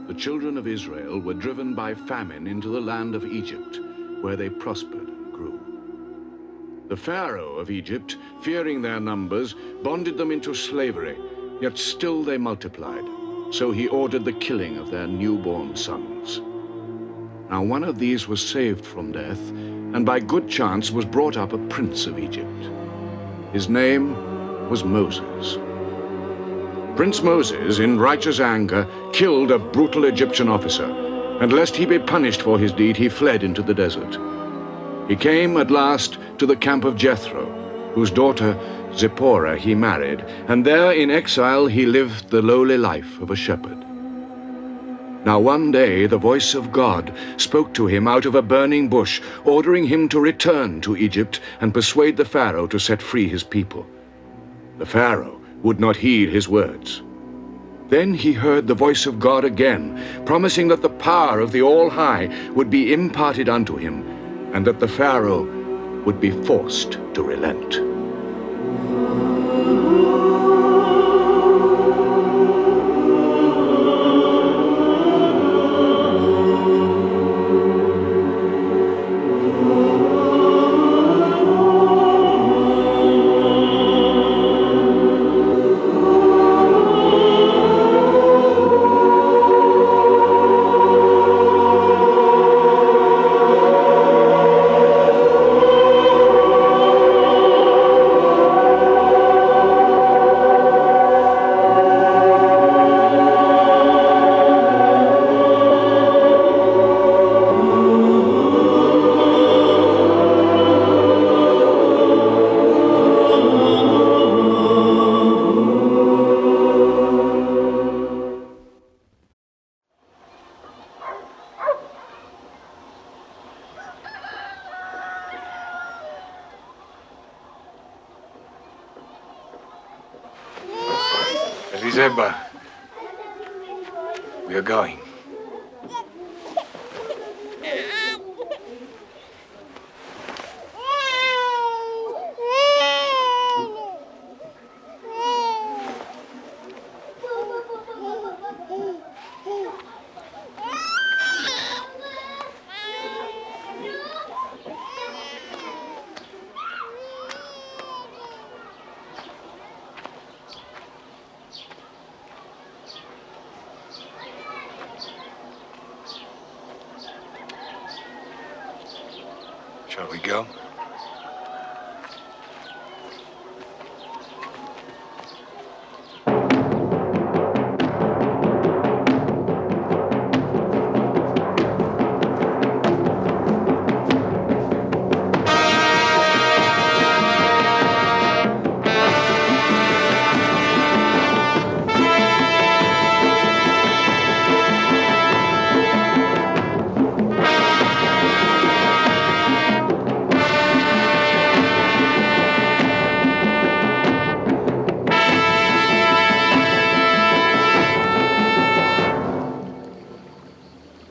the children of Israel were driven by famine into the land of Egypt, where they prospered and grew. The Pharaoh of Egypt, fearing their numbers, bonded them into slavery, yet still they multiplied. So he ordered the killing of their newborn sons. Now one of these was saved from death, and by good chance was brought up a prince of Egypt. His name was Moses. Prince Moses, in righteous anger, killed a brutal Egyptian officer, and lest he be punished for his deed, he fled into the desert. He came at last to the camp of Jethro, whose daughter Zipporah he married, and there in exile he lived the lowly life of a shepherd. Now one day the voice of God spoke to him out of a burning bush, ordering him to return to Egypt and persuade the Pharaoh to set free his people. The Pharaoh would not heed his words. Then he heard the voice of God again, promising that the power of the All-High would be imparted unto him, and that the Pharaoh would be forced to relent. Zeba, we are going. Shall we go?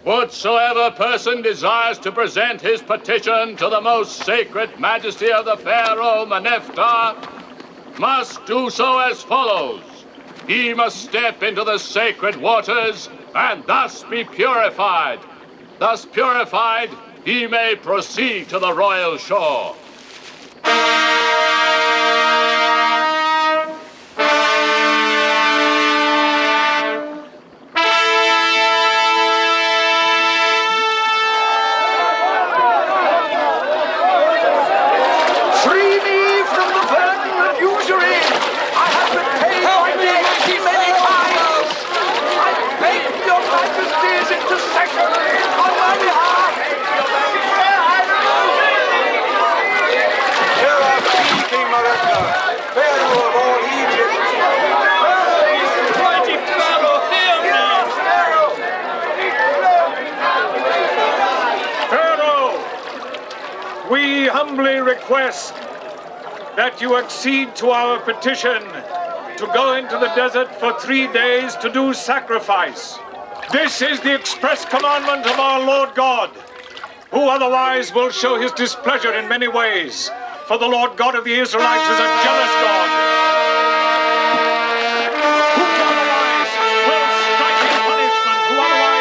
Whatsoever person desires to present his petition to the most sacred majesty of the Pharaoh Meneptah must do so as follows. He must step into the sacred waters and thus be purified. Thus purified, he may proceed to the royal shore. We humbly request that you accede to our petition to go into the desert for 3 days to do sacrifice. This is the express commandment of our Lord God, who otherwise will show his displeasure in many ways. For the Lord God of the Israelites is a jealous God, who otherwise will strike in punishment, who otherwise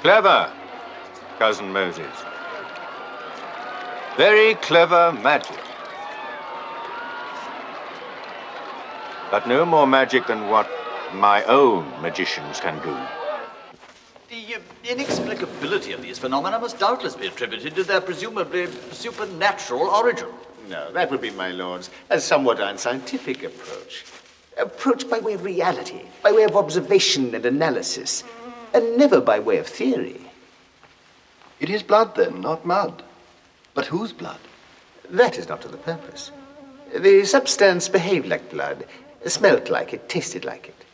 Clever, Cousin Moses. Very clever magic. But no more magic than what my own magicians can do. The inexplicability of these phenomena must doubtless be attributed to their presumably supernatural origin. No, that would be, my lords, a somewhat unscientific approach. Approach by way of reality, by way of observation and analysis, and never by way of theory. It is blood, then, not mud. But whose blood? That is not to the purpose. The substance behaved like blood, smelt like it, tasted like it.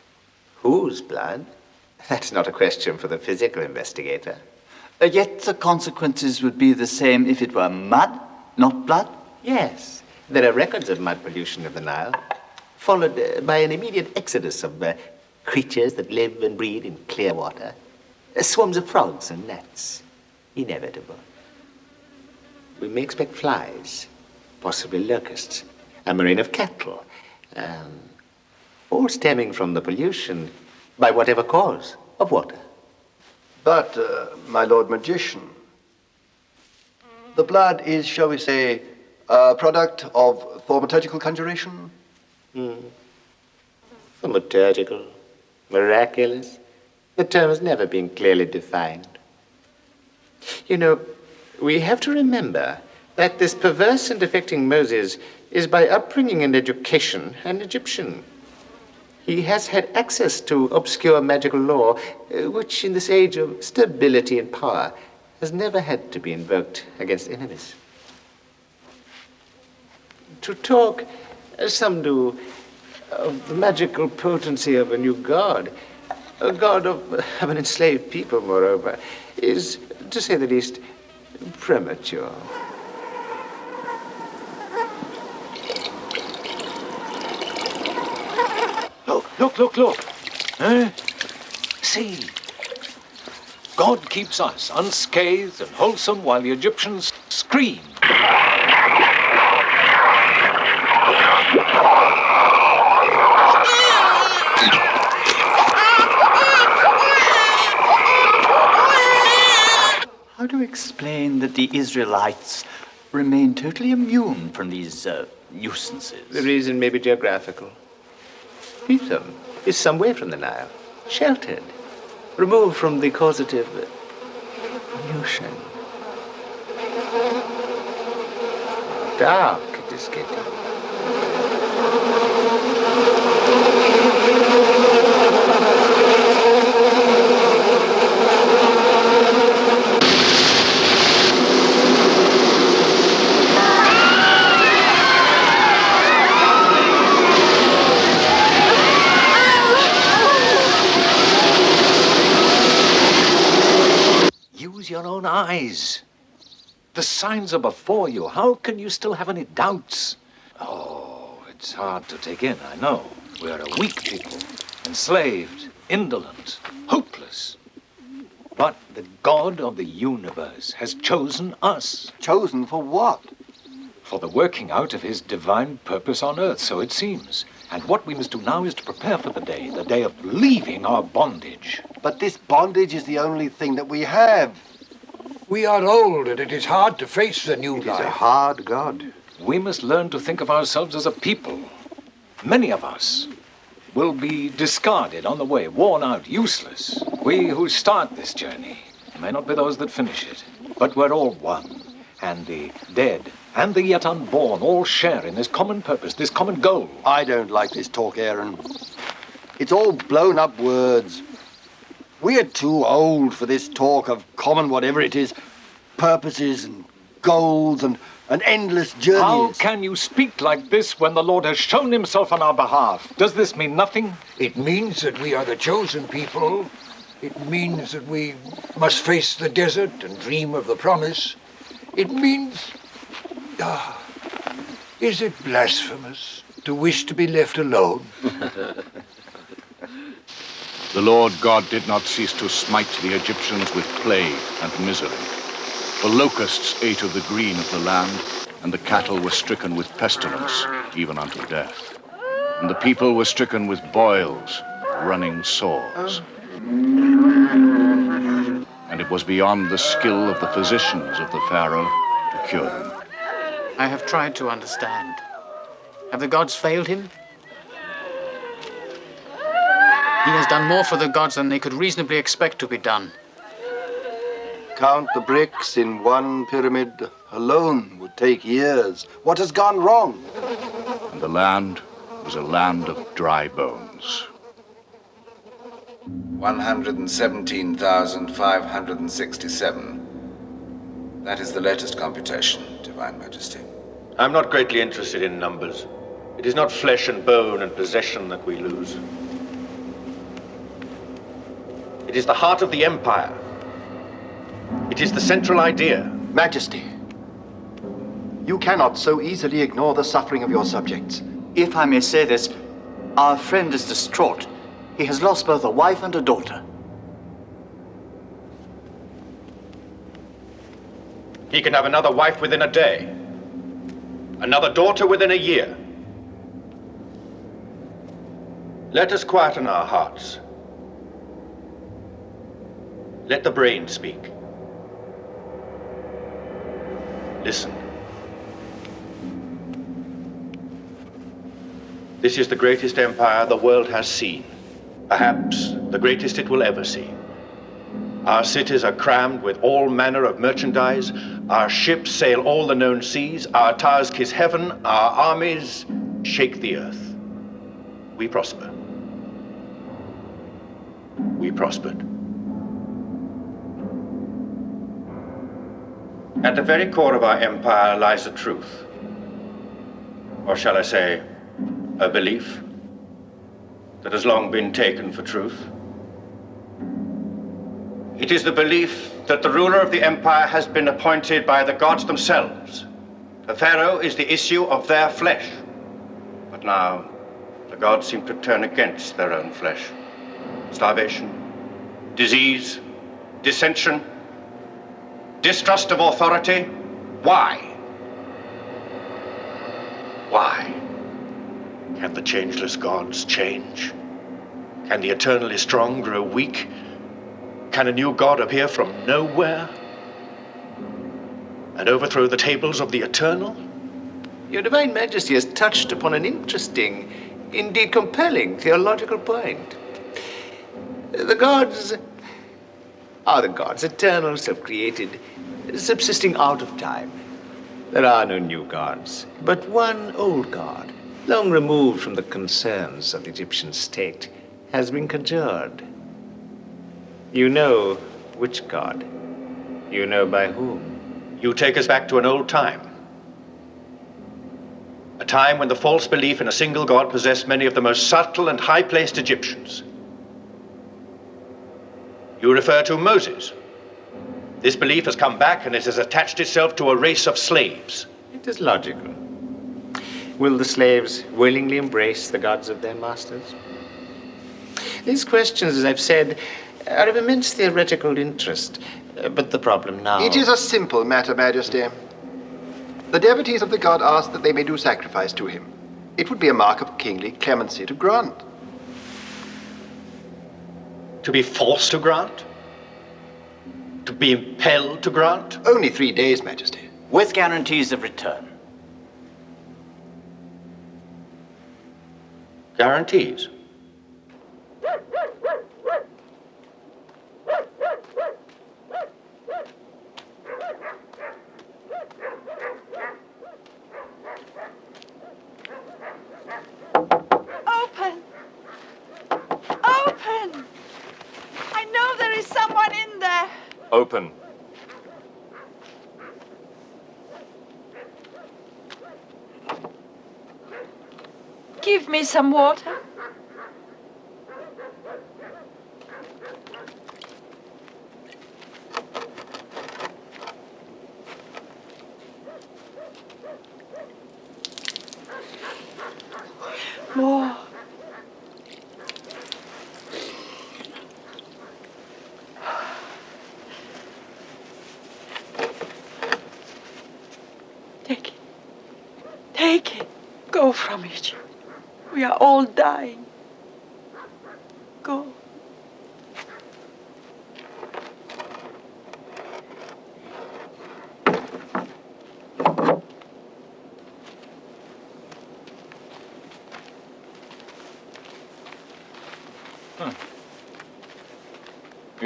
Whose blood? That's not a question for the physical investigator. Yet the consequences would be the same if it were mud, not blood? Yes, there are records of mud pollution of the Nile, followed by an immediate exodus of creatures that live and breed in clear water. Swarms of frogs and gnats. Inevitable. We may expect flies, possibly locusts, a marine of cattle, all stemming from the pollution by whatever cause of water. But, my lord magician, the blood is, shall we say, a product of thaumaturgical conjuration? Thaumaturgical, miraculous. The term has never been clearly defined. You know, we have to remember that this perverse and affecting Moses is by upbringing and education an Egyptian. He has had access to obscure magical lore, which in this age of stability and power has never had to be invoked against enemies. To talk, as some do, of the magical potency of a new god, a god of an enslaved people, moreover, is, to say the least, premature. Look. See. God keeps us unscathed and wholesome while the Egyptians scream. How do you explain that the Israelites remain totally immune from these nuisances? The reason may be geographical. Pithom is some way from the Nile, sheltered, removed from the causative pollution. Dark it is getting. Your own eyes. The signs are before you. How can you still have any doubts? Oh, it's hard to take in, I know. We are a weak people, enslaved, indolent, hopeless. But the God of the universe has chosen us. Chosen for what? For the working out of his divine purpose on earth, so it seems. And what we must do now is to prepare for the day of leaving our bondage. But this bondage is the only thing that we have. We are old, and it is hard to face the new It is life. a hard God. We must learn to think of ourselves as a people. Many of us will be discarded on the way, worn out, useless. We who start this journey may not be those that finish it, but we're all one. And the dead and the yet unborn all share in this common purpose, this common goal. I don't like this talk, Aaron. It's all blown up words. We're too old for this talk of common whatever it is, purposes and goals and endless journeys. How can you speak like this when the Lord has shown himself on our behalf? Does this mean nothing? It means that we are the chosen people. It means that we must face the desert and dream of the promise. It means... is it blasphemous to wish to be left alone? The Lord God did not cease to smite the Egyptians with plague and misery. The locusts ate of the green of the land, and the cattle were stricken with pestilence, even unto death. And the people were stricken with boils, running sores. And if was beyond the skill of the physicians of the pharaoh to cure them. I have tried to understand. Have the gods failed him? He has done more for the gods than they could reasonably expect to be done. Count the bricks in one pyramid alone would take years. What has gone wrong? And the land was a land of dry bones. 117,567. That is the latest computation, Divine Majesty. I'm not greatly interested in numbers. It is not flesh and bone and possession that we lose. It is the heart of the empire. It is the central idea. Majesty, you cannot so easily ignore the suffering of your subjects. If I may say this, our friend is distraught. He has lost both a wife and a daughter. He can have another wife within a day, another daughter within a year. Let us quieten our hearts. Let the brain speak. Listen. This is the greatest empire the world has seen. Perhaps the greatest it will ever see. Our cities are crammed with all manner of merchandise. Our ships sail all the known seas. Our towers kiss heaven. Our armies shake the earth. We prosper. We prospered. At the very core of our empire lies a truth. Or shall I say, a belief that has long been taken for truth. It is the belief that the ruler of the empire has been appointed by the gods themselves. The pharaoh is the issue of their flesh. But now, the gods seem to turn against their own flesh. Starvation, disease, dissension, distrust of authority. Why? Why? Can the changeless gods change? Can the eternally strong grow weak? Can a new god appear from nowhere and overthrow the tables of the eternal? Your Divine Majesty has touched upon an interesting, indeed compelling, theological point. The gods are the gods, eternal, self-created, subsisting out of time. There are no new gods, but one old god, long removed from the concerns of the Egyptian state, has been conjured. You know which god. You know by whom. You take us back to an old time. A time when the false belief in a single god possessed many of the most subtle and high-placed Egyptians. You refer to Moses. This belief has come back and it has attached itself to a race of slaves. It is logical. Will the slaves willingly embrace the gods of their masters? These questions, as I've said, are of immense theoretical interest. But the problem now... It is a simple matter, Majesty. The devotees of the god ask that they may do sacrifice to him. It would be a mark of kingly clemency to grant. To be forced to grant? To be impelled to grant? Only 3 days, Majesty. With guarantees of return. Guarantees? Open! Open! I know there is someone in there. Open. Give me some water. More. Take it. Take it. Go from Egypt. We are all dying. Go.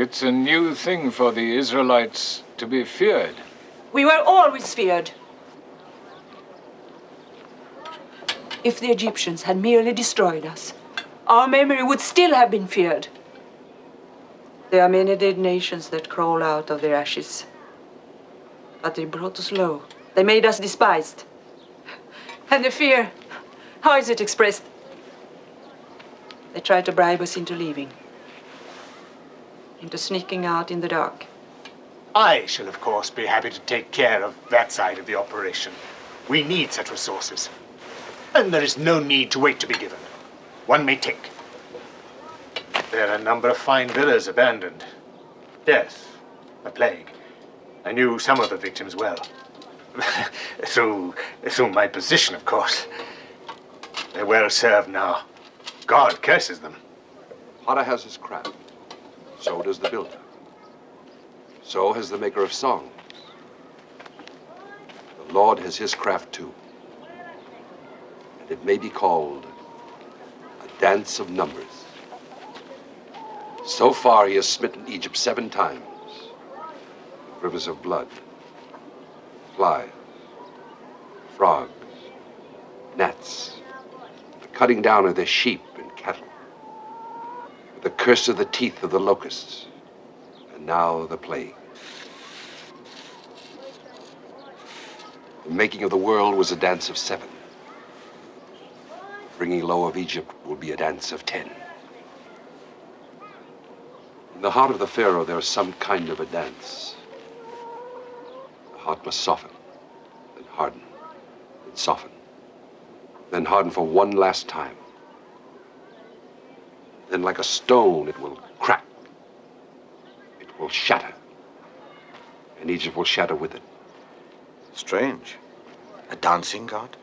It's a new thing for the Israelites to be feared. We were always feared. If the Egyptians had merely destroyed us, our memory would still have been feared. There are many dead nations that crawl out of their ashes. But they brought us low. They made us despised. And the fear, how is it expressed? They tried to bribe us into leaving. Into sneaking out in the dark. I shall, of course, be happy to take care of that side of the operation. We need such resources. And there is no need to wait to be given. One may take. There are a number of fine villas abandoned. Death, a plague. I knew some of the victims well. through my position, of course. They're well served now. God curses them. Potter has his craft. So does the builder. So has the maker of song. The Lord has his craft too. And it may be called a dance of numbers. So far he has smitten Egypt 7 times. Rivers of blood, flies, frogs, gnats, the cutting down of their sheep and cattle, the curse of the teeth of the locusts, and now the plague. The making of the world was a dance of 7. Bringing low of Egypt will be a dance of 10. In the heart of the Pharaoh, there is some kind of a dance. The heart must soften, then harden, then soften, then harden for one last time. Then like a stone, it will crack. It will shatter. And Egypt will shatter with it. Strange. A dancing god?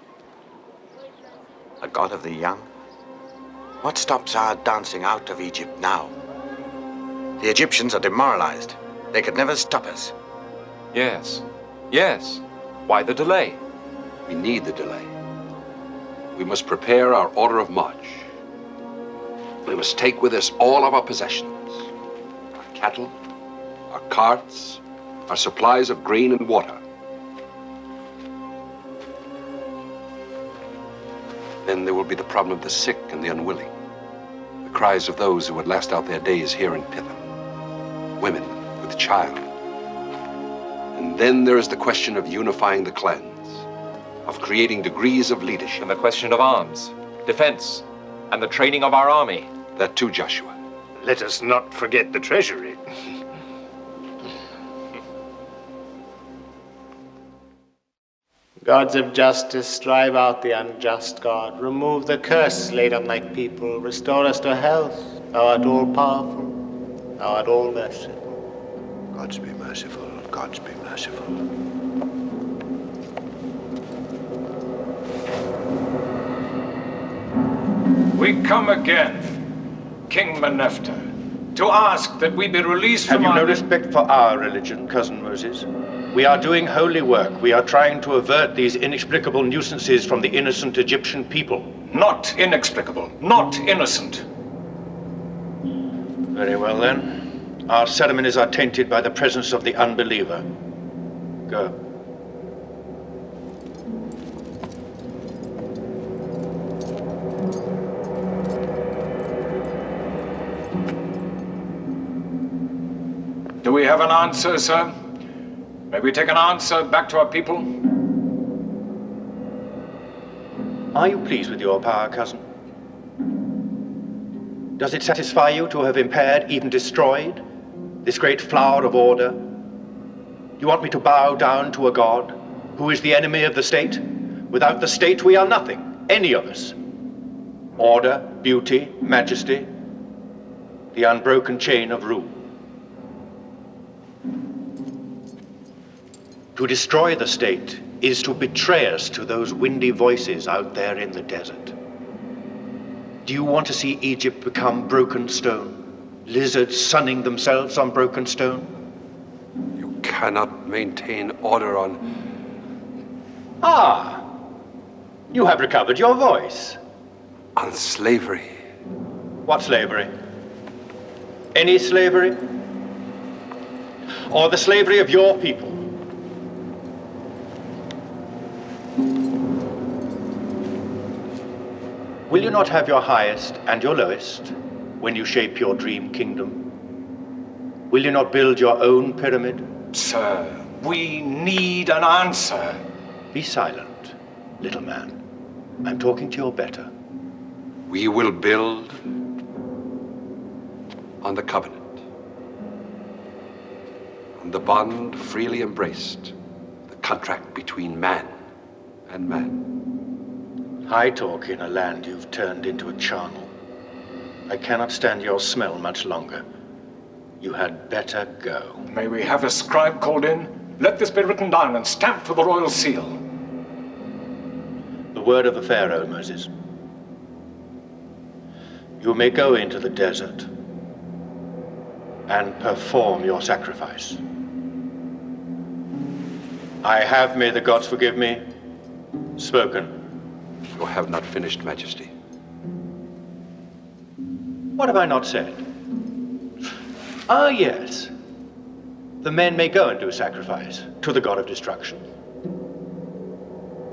A god of the young? What stops our dancing out of Egypt now? The Egyptians are demoralized. They could never stop us. Yes. Yes. Why the delay? We need the delay. We must prepare our order of march. We must take with us all of our possessions. Our cattle, our carts, our supplies of grain and water. Then there will be the problem of the sick and the unwilling. The cries of those who would last out their days here in Pithom. Women with child. And then there is the question of unifying the clans, of creating degrees of leadership. And the question of arms, defense, and the training of our army. That too, Joshua. Let us not forget the treasury. Gods of justice, drive out the unjust God. Remove the curse laid on thy people. Restore us to health. Thou art all-powerful. Thou art all-merciful. Gods be merciful. Gods be merciful. We come again, King Meneptah, to ask that we be released Have from you our... no respect for our religion, cousin Moses? We are doing holy work. We are trying to avert these inexplicable nuisances from the innocent Egyptian people. Not inexplicable, not innocent. Very well, then. Our ceremonies are tainted by the presence of the unbeliever. Go. Do we have an answer, sir? May we take an answer back to our people? Are you pleased with your power, cousin? Does it satisfy you to have impaired, even destroyed, this great flower of order? Do you want me to bow down to a god who is the enemy of the state? Without the state, we are nothing, any of us. Order, beauty, majesty, the unbroken chain of rule. To destroy the state is to betray us to those windy voices out there in the desert. Do you want to see Egypt become broken stone? Lizards sunning themselves on broken stone? You cannot maintain order on... Ah! You have recovered your voice. On slavery. What slavery? Any slavery? or the slavery of your people. Will you not have your highest and your lowest when you shape your dream kingdom? Will you not build your own pyramid? Sir, we need an answer. Be silent, little man. I'm talking to your better. We will build on the covenant, on the bond freely embraced, the contract between man and man. High talk in a land you've turned into a charnel. I cannot stand your smell much longer. You had better go. May we have a scribe called in? Let this be written down and stamped with the royal seal. The word of the Pharaoh, Moses. You may go into the desert and perform your sacrifice. I have, may the gods forgive me, spoken. You have not finished, Majesty. What have I not said? Ah, yes. The men may go and do sacrifice to the god of destruction.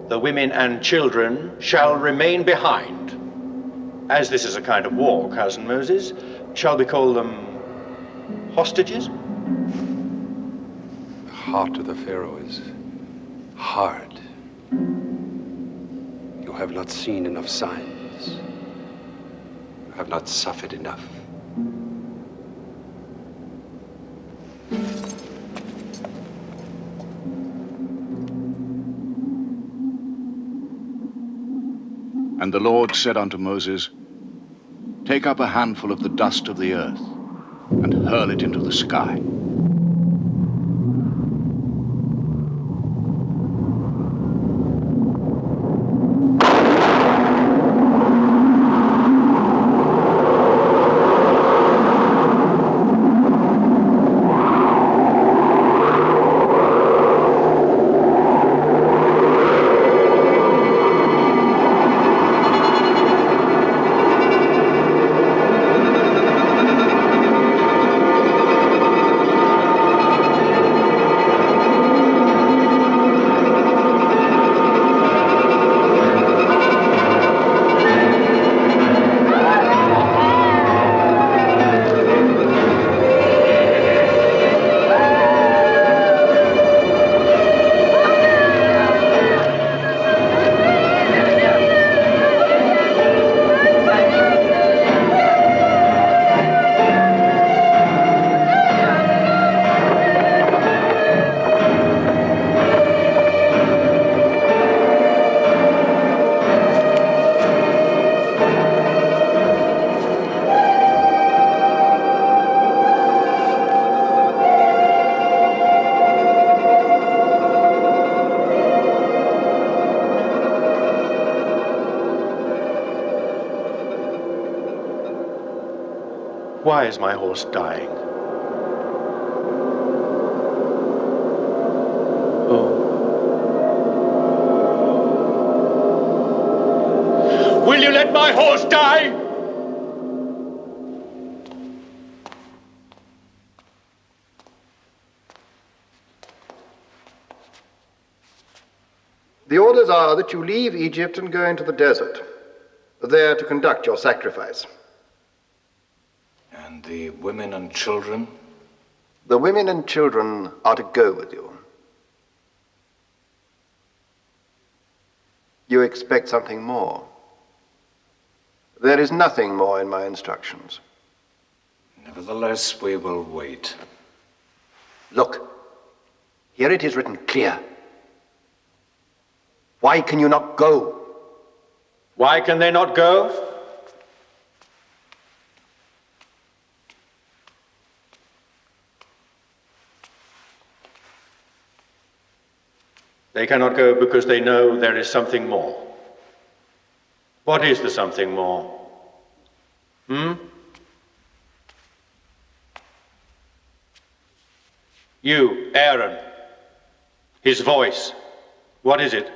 The women and children shall remain behind. As this is a kind of war, Cousin Moses, shall we call them hostages? The heart of the Pharaoh is hard. You have not seen enough signs. You have not suffered enough. And the Lord said unto Moses, Take up a handful of the dust of the earth, and hurl it into the sky. Why is my horse dying? Oh. Will you let my horse die? The orders are that you leave Egypt and go into the desert, there to conduct your sacrifice. And the women and children? The women and children are to go with you. You expect something more. There is nothing more in my instructions. Nevertheless, we will wait. Look, here it is written clear. Why can you not go? Why can they not go? They cannot go because they know there is something more. What is the something more? You, Aaron, his voice, what is it?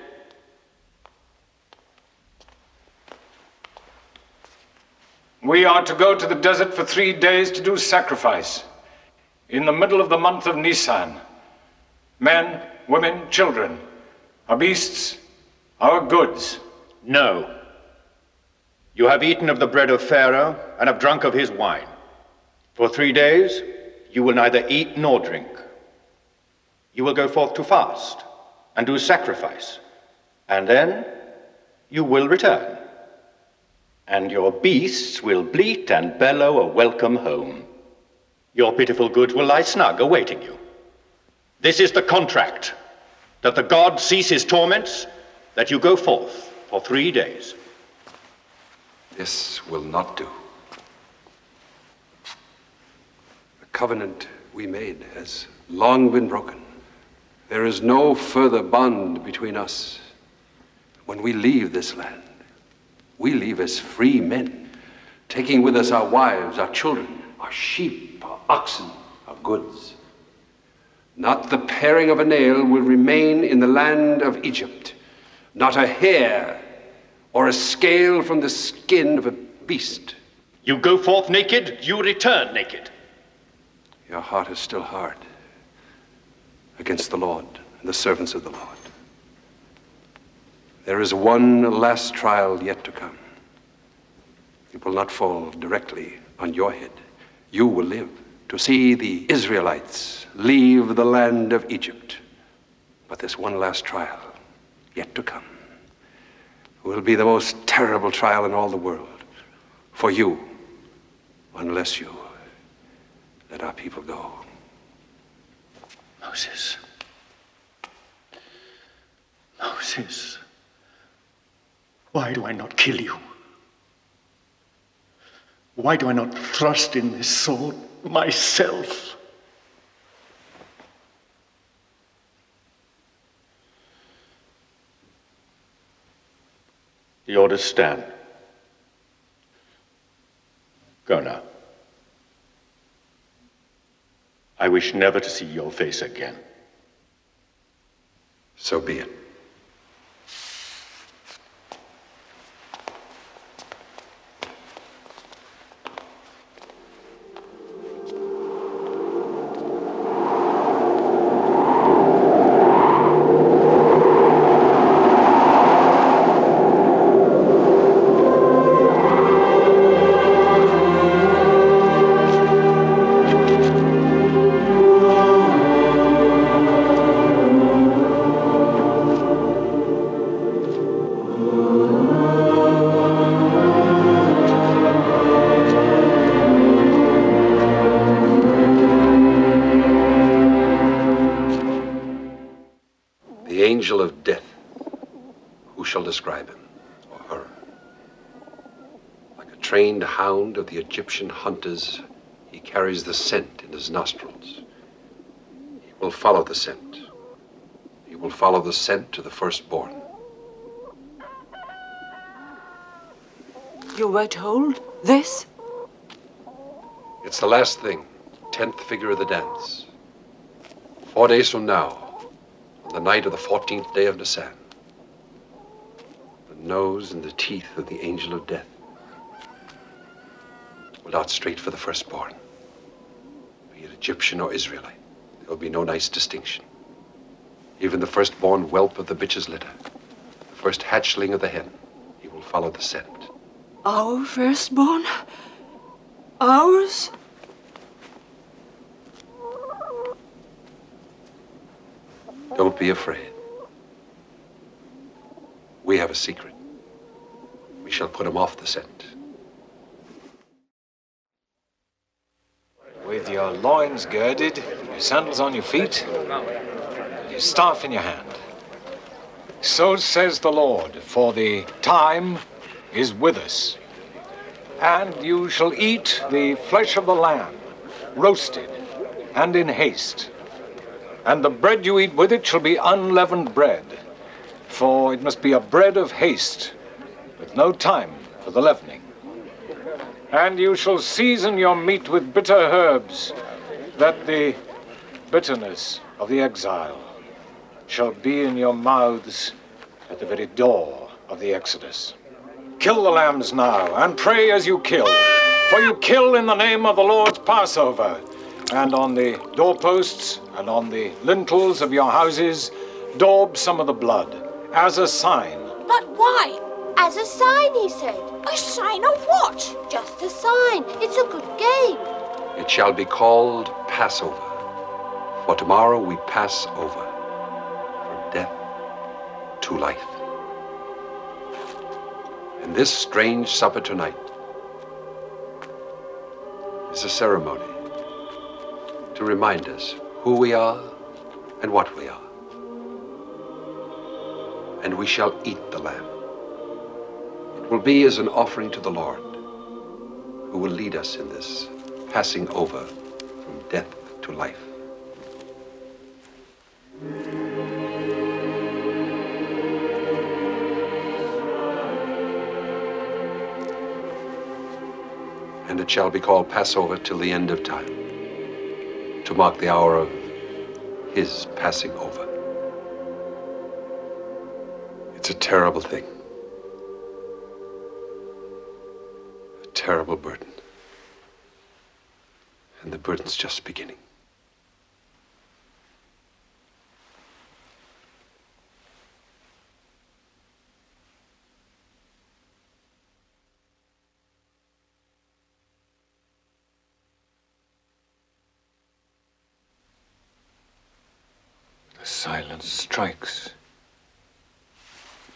We are to go to the desert for 3 days to do sacrifice. in the middle of the month of Nisan. Men, women, children, our beasts, our goods. No. You have eaten of the bread of Pharaoh and have drunk of his wine. For 3 days, you will neither eat nor drink. You will go forth to fast and do sacrifice, and then you will return. And your beasts will bleat and bellow a welcome home. Your pitiful goods will lie snug, awaiting you. This is the contract, that the god cease his torments, that you go forth for 3 days. This will not do. The covenant we made has long been broken. There is no further bond between us. When we leave this land, we leave as free men, taking with us our wives, our children, our sheep, our oxen, our goods. Not the paring of a nail will remain in the land of Egypt. Not a hair or a scale from the skin of a beast. You go forth naked, you return naked. Your heart is still hard against the Lord and the servants of the Lord. There is one last trial yet to come. It will not fall directly on your head. You will live to see the Israelites leave the land of Egypt. But this one last trial yet to come will be the most terrible trial in all the world for you, unless you let our people go. Moses. Moses. Why do I not kill you? Why do I not thrust in this sword myself? The orders stand. Go now. I wish never to see your face again. So be it. Angel of death, who shall describe him or her? Like a trained hound of the Egyptian hunters, he carries the scent in his nostrils. He will follow the scent. He will follow the scent to the firstborn. You were told this? It's the last thing, 10th figure of the dance. 4 days from now, the night of the 14th day of Nisan, the nose and the teeth of the angel of death will dart straight for the firstborn. Be it Egyptian or Israelite, there will be no nice distinction. Even the firstborn whelp of the bitch's litter, the first hatchling of the hen, he will follow the scent. Our firstborn? Ours? Don't be afraid. We have a secret. We shall put him off the scent. With your loins girded, your sandals on your feet, and your staff in your hand. So says the Lord, for the time is with us. And you shall eat the flesh of the lamb, roasted and in haste. And the bread you eat with it shall be unleavened bread, for it must be a bread of haste, with no time for the leavening. And you shall season your meat with bitter herbs, that the bitterness of the exile shall be in your mouths at the very door of the Exodus. Kill the lambs now, and pray as you kill, for you kill in the name of the Lord's Passover, and on the doorposts and on the lintels of your houses, daub some of the blood as a sign. But why? As a sign, he said. A sign of what? Just a sign. It's a good game. It shall be called Passover. For tomorrow we pass over from death to life. And this strange supper tonight is a ceremony to remind us who we are and what we are. And we shall eat the lamb. It will be as an offering to the Lord, who will lead us in this passing over from death to life. And it shall be called Passover till the end of time, to mark the hour of his passing over. It's a terrible thing. A terrible burden. And the burden's just beginning. The silence strikes.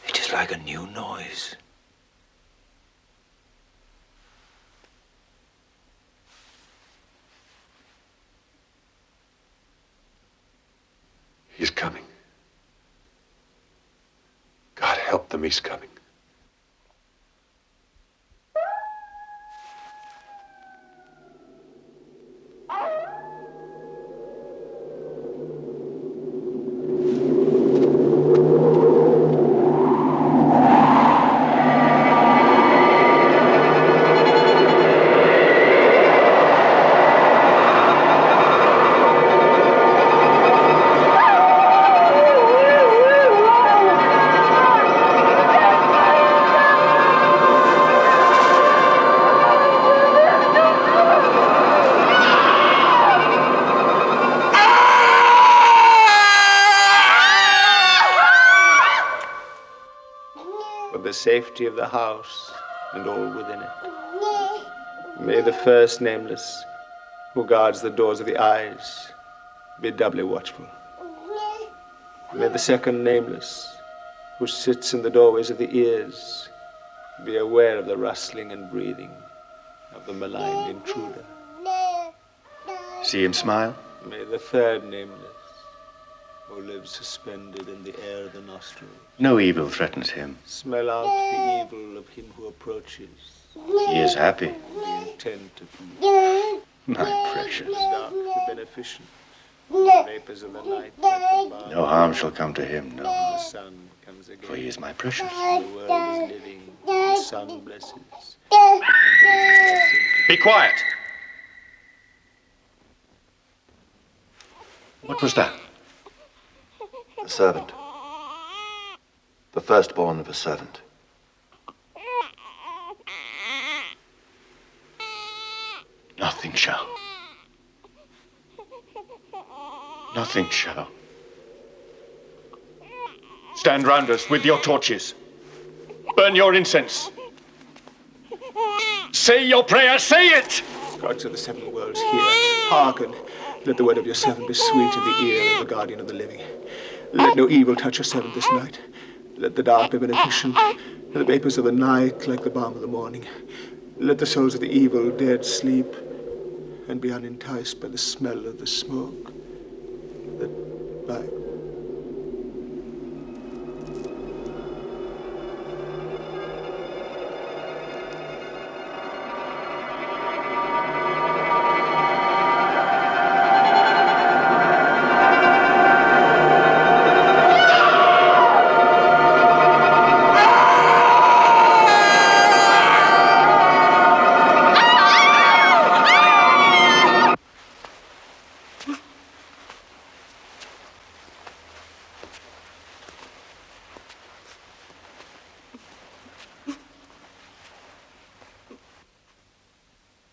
It is like a new noise. He's coming. God help them, he's coming. The safety of the house and all within it. May the first nameless, who guards the doors of the eyes, be doubly watchful. May the second nameless, who sits in the doorways of the ears, be aware of the rustling and breathing of the maligned intruder. See him smile? May the third nameless, who lives suspended in the air of the nostrils, No evil threatens him. smell out the evil of him who approaches. He is happy. The intent of evil. My precious. The dark, the beneficent. The vapors of the night, like the balm. No harm shall come to him, no. The sun comes again. For he is my precious. The world is living. The sun blesses. Be quiet! What was that? A servant. The firstborn of a servant. Nothing shall. Nothing shall. Stand round us with your torches. Burn your incense. Say your prayer, say it! Gods of the seven worlds, hear, hearken. Let the word of your servant be sweet in the ear of the guardian of the living. Let no evil touch your servant this night. Let the dark be beneficent, and the vapors of the night like the balm of the morning. Let the souls of the evil dead sleep, and be unenticed by the smell of the smoke that bites.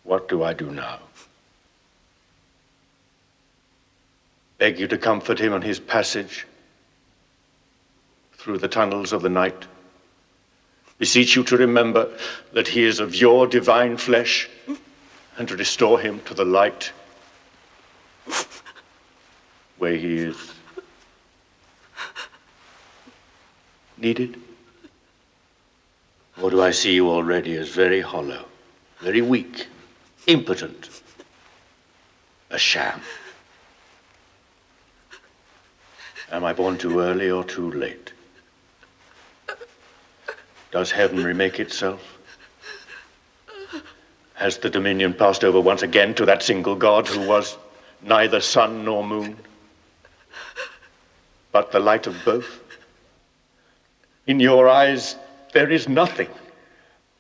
What do I do now? beg you to comfort him on his passage through the tunnels of the night. Beseech you to remember that he is of your divine flesh and to restore him to the light where he is needed. Or do I see you already as very hollow, very weak, impotent, a sham? Am I born too early or too late? Does heaven remake itself? Has the dominion passed over once again to that single God who was neither sun nor moon, but the light of both? In your eyes, there is nothing.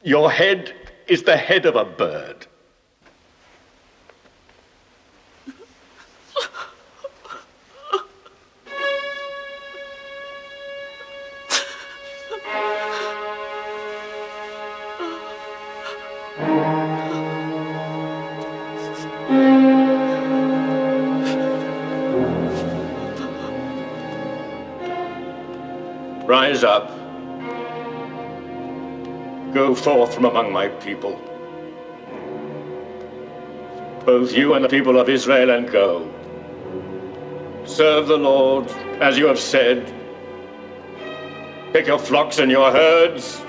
Your head is the head of a bird. Rise up. Go forth from among my people, both you and the people of Israel, and go. Serve the Lord, as you have said. Take your flocks and your herds,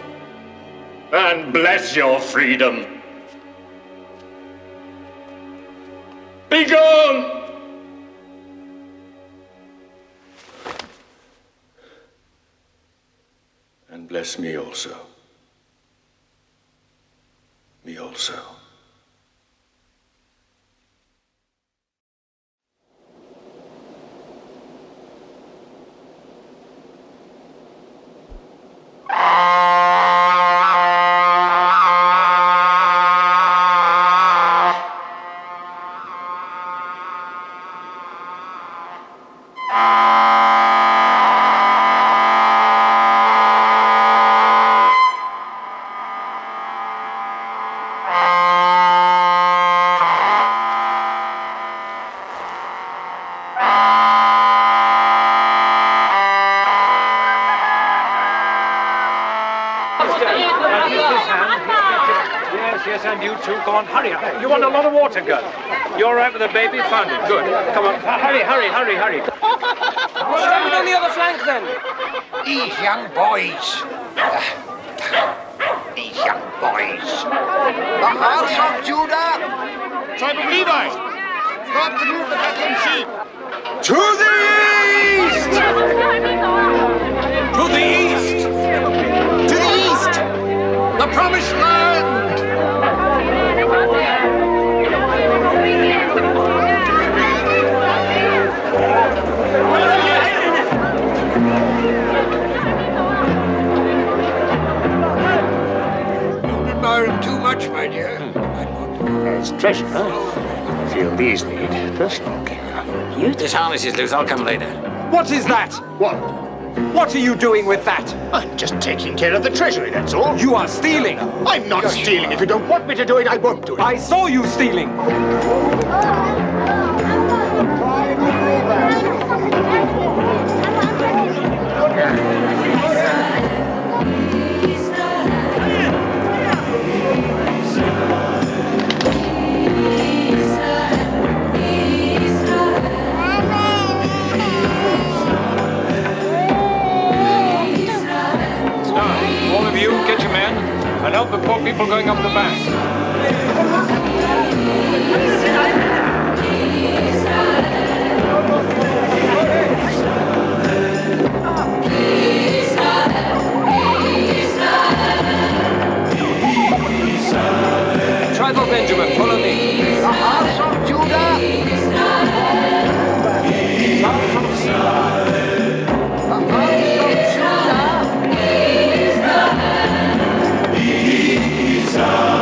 and bless your freedom. Be gone! And bless me also. Me also. Yes, and you two, go on, hurry up. You want a lot of water, girl? You all right with the baby? Found it, good. Come on, hurry. Stand on the other flank, then. These young boys. The house of Judah! Tribe of Levi! Stop to move the Bethlehem sheep! To the east! To the east! To the east! The promised land! Don't admire him too much, my dear. As treasure, I feel these need personal care. This harness is loose. I'll come later. What is that? What? What are you doing with that? I'm just taking care of the treasury, that's all. You are stealing. I'm not stealing. If you don't want me to do it, I won't do it. I saw you stealing. All of you, get your men and help the poor people going up the bank. Tribe of Benjamin, follow me. The house of Judah! Israel.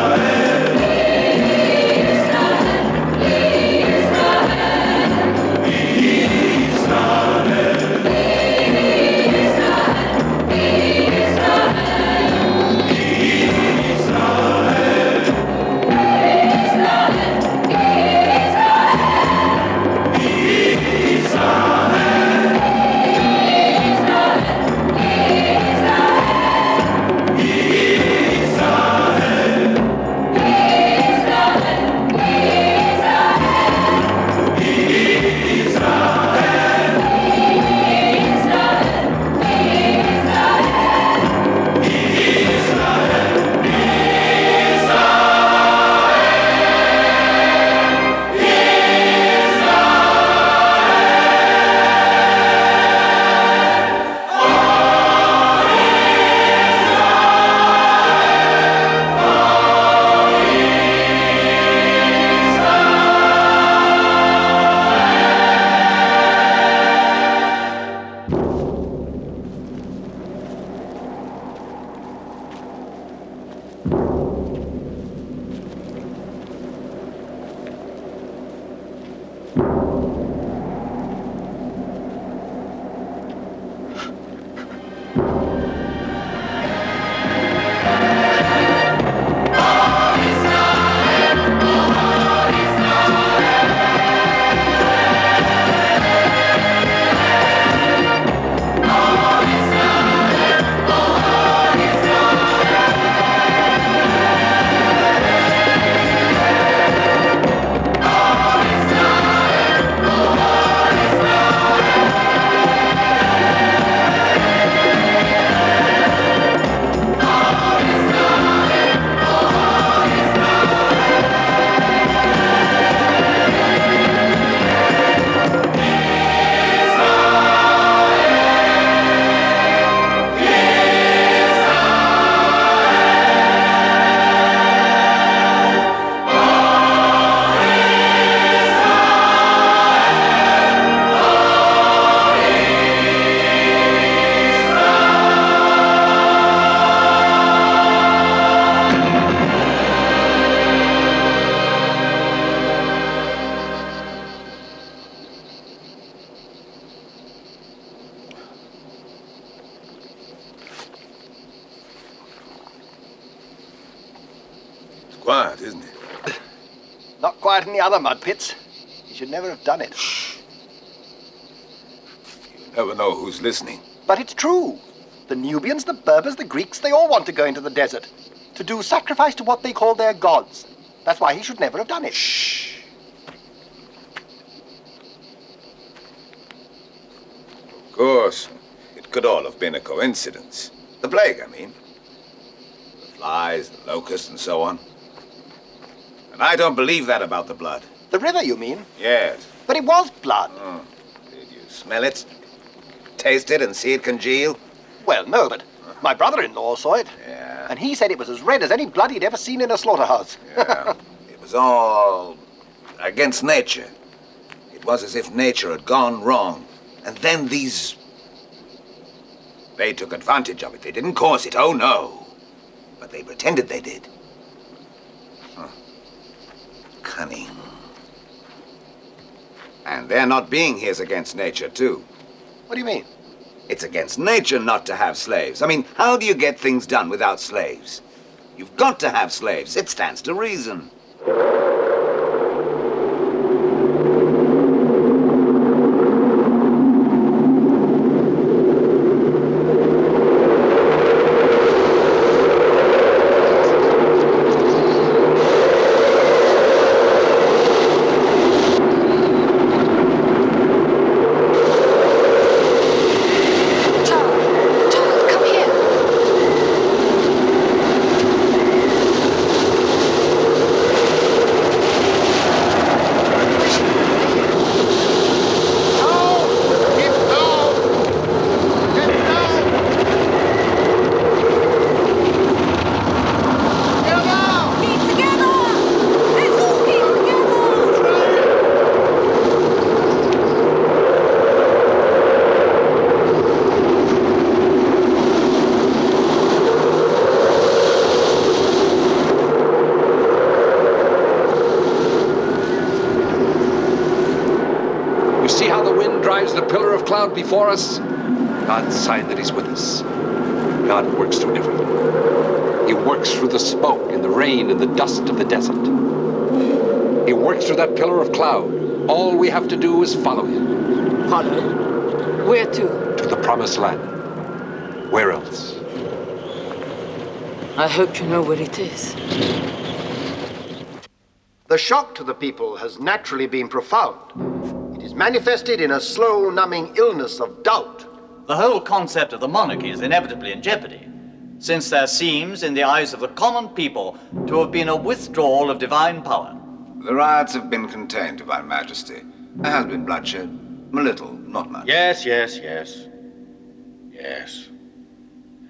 quiet, isn't he? Not quiet in the other mud pits. He should never have done it. You never know who's listening. But it's true. The Nubians, the Berbers, the Greeks, they all want to go into the desert to do sacrifice to what they call their gods. That's why he should never have done it. Shh. Of course, it could all have been a coincidence. The plague, I mean. The flies, the locusts, and so on. And I don't believe that about the blood. The river, you mean? Yes. But it was blood. Oh. Did you smell it? Taste it and see it congeal? Well, no, but my brother-in-law saw it. Yeah. And he said it was as red as any blood he'd ever seen in a slaughterhouse. Yeah. It was all against nature. It was as if nature had gone wrong. And then these... They took advantage of it. They didn't cause it, oh no. But they pretended they did. Huh. Cunning. And their not being here is against nature, too. What do you mean? It's against nature not to have slaves. I mean, how do you get things done without slaves? You've got to have slaves. It stands to reason. Cloud before us, God's sign that he's with us. God works through everything. He works through the smoke and the rain and the dust of the desert. He works through that pillar of cloud. All we have to do is follow him. Follow? Where to? To the promised land. Where else? I hope you know where it is. The shock to the people has naturally been profound. It is manifested in a slow, numbing illness of doubt. The whole concept of the monarchy is inevitably in jeopardy, since there seems, in the eyes of the common people, to have been a withdrawal of divine power. The riots have been contained, Divine Majesty. There has been bloodshed. A little, not much. Yes.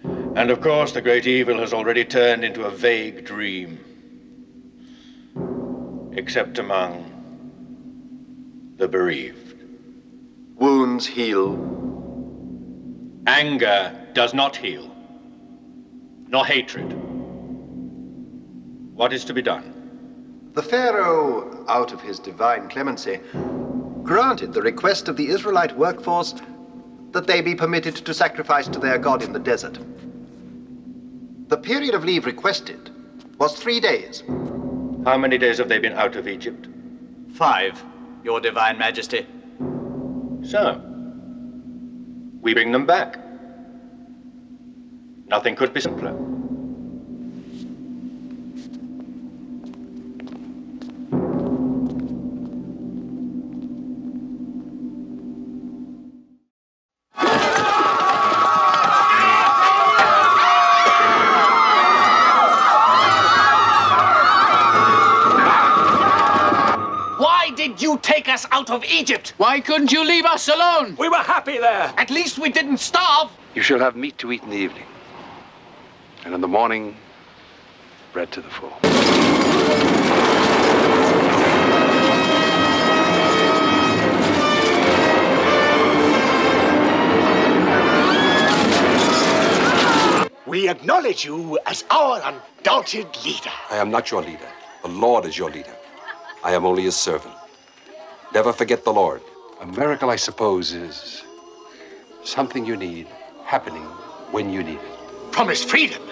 And of course, the great evil has already turned into a vague dream. Except among the bereaved. Wounds heal. Anger does not heal, nor hatred. What is to be done? The Pharaoh, out of his divine clemency, granted the request of the Israelite workforce that they be permitted to sacrifice to their God in the desert. The period of leave requested was 3 days. How many days have they been out of Egypt? 5, Your Divine Majesty. So, we bring them back. Nothing could be simpler. You take us out of Egypt. Why couldn't you leave us alone? We were happy there. At least we didn't starve. You shall have meat to eat in the evening. And in the morning, bread to the full. We acknowledge you as our undoubted leader. I am not your leader. The Lord is your leader. I am only his servant. Never forget the Lord. A miracle, I suppose, is something you need, happening when you need it. Promise freedom,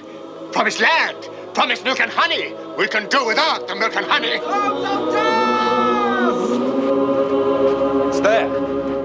promise land, promise milk and honey, We can do without the milk and honey. It's there.